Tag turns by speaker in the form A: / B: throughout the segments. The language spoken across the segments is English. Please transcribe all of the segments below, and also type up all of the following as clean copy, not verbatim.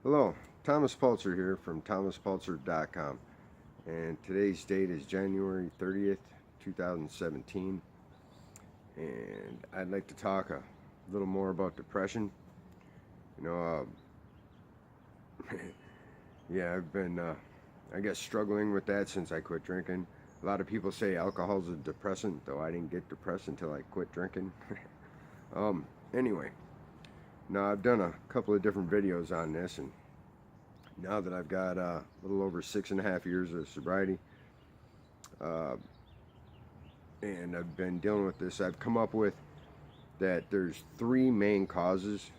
A: Hello, Thomas Pulitzer here from thomaspulitzer.com, and today's date is January 30th, 2017, and I'd like to talk a little more about depression. You know, yeah, I've been, I guess, struggling with that since I quit drinking. A lot of people say alcohol's a depressant, though I didn't get depressed until I quit drinking. Anyway, now I've done a couple of different videos on this, and now that I've got a little over 6.5 years of sobriety, uh, and I've been dealing with this, I've come up with that there's three main causes,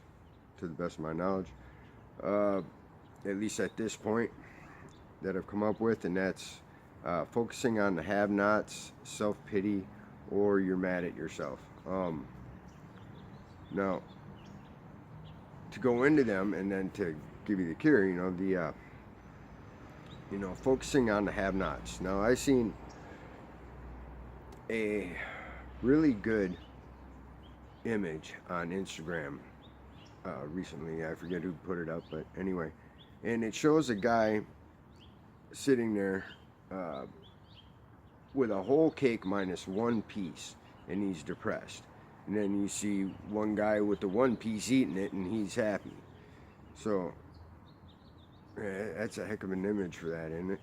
A: to the best of my knowledge, uh, at least at this point, that I've come up with, and that's focusing on the have-nots, self-pity, or you're mad at yourself. Now, to go into them and then to give you the cure, focusing on the have-nots. Now, I seen a really good image on Instagram recently. I forget who put it up, but anyway, and it shows a guy sitting there with a whole cake minus one piece, and he's depressed. And then you see one guy with the one piece eating it, and he's happy. So that's a heck of an image for that, isn't it?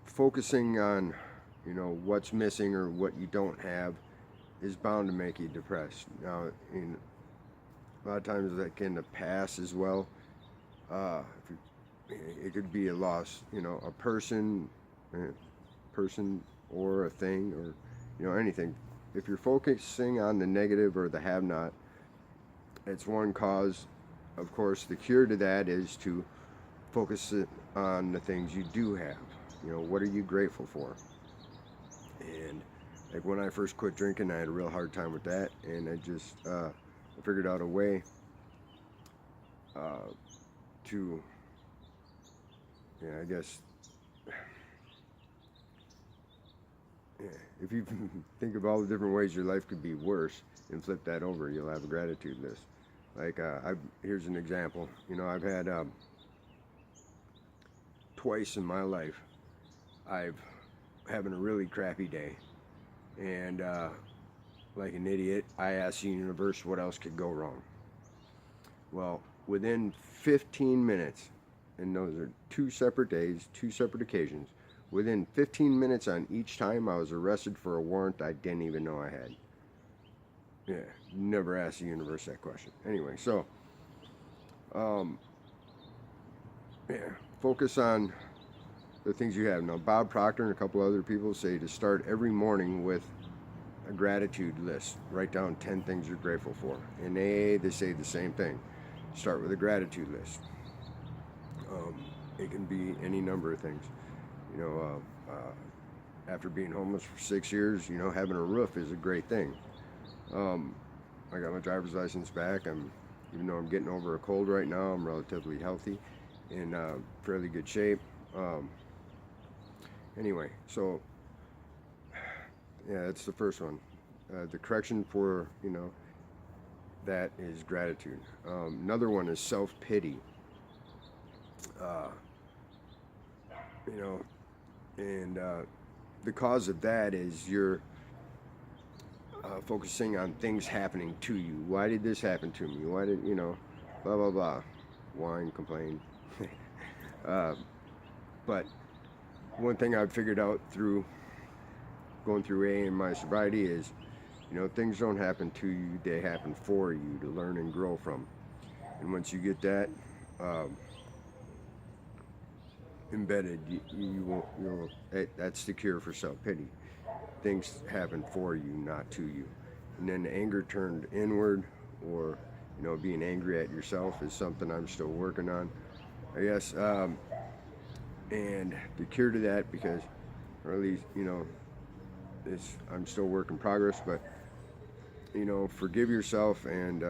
A: Focusing on what's missing or what you don't have is bound to make you depressed. Now, a lot of times that can pass as well. It could be a loss, a person or a thing, or anything. If you're focusing on the negative or the have-not, it's one cause. Of course, the cure to that is to focus on the things you do have. What are you grateful for? And like when I first quit drinking, I had a real hard time with that, and I just figured out a way to, I guess, if you think of all the different ways your life could be worse and flip that over, you'll have a gratitude list. Like, here's an example. I've had twice in my life, I've having a really crappy day, and like an idiot, I asked the universe what else could go wrong. Well, within 15 minutes, and those are two separate days, two separate occasions, within 15 minutes on each time, I was arrested for a warrant I didn't even know I had. Yeah, never asked the universe that question. Anyway, so, focus on the things you have. Now, Bob Proctor and a couple other people say to start every morning with a gratitude list. Write down 10 things you're grateful for. In AA, they say the same thing. Start with a gratitude list. It can be any number of things. After being homeless for 6 years, having a roof is a great thing. I got my driver's license back. Even though I'm getting over a cold right now, I'm relatively healthy, in fairly good shape. Anyway, so yeah, that's the first one. The correction for that is gratitude. Another one is self-pity. And the cause of that is you're focusing on things happening to you. Why did this happen to me? Why did, blah, blah, blah. Whine, complain. But one thing I've figured out through going through AA and my sobriety is, things don't happen to you, they happen for you to learn and grow from. And once you get that embedded, that's the cure for self-pity. Things happen for you, not to you. And then anger turned inward, or being angry at yourself, is something I'm still working on, I guess. And the cure to that, because, or at least, I'm still work in progress, but forgive yourself, and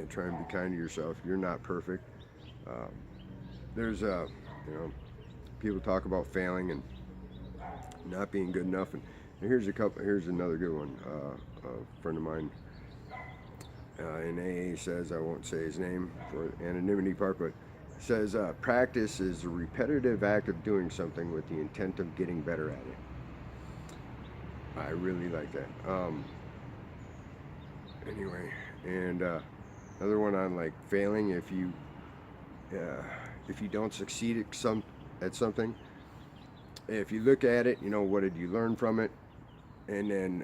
A: try and be kind to yourself. You're not perfect. There's people talk about failing and not being good enough, and here's another good one. A friend of mine in AA says, I won't say his name for anonymity part, but says practice is a repetitive act of doing something with the intent of getting better at it. I really like that. Anyway, and another one on like failing. If you don't succeed at something, if you look at it, you know, what did you learn from it? And then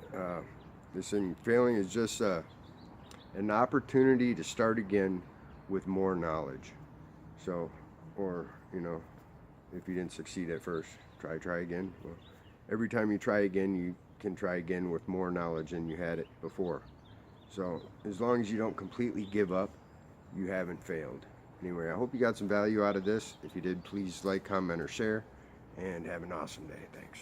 A: this thing, failing is just an opportunity to start again with more knowledge. So, or you know, if you didn't succeed at first, try again. Well, every time you try again, you can try again with more knowledge than you had it before. So as long as you don't completely give up, you haven't failed. Anyway, I hope you got some value out of this. If you did, please like, comment, or share, and have an awesome day. Thanks.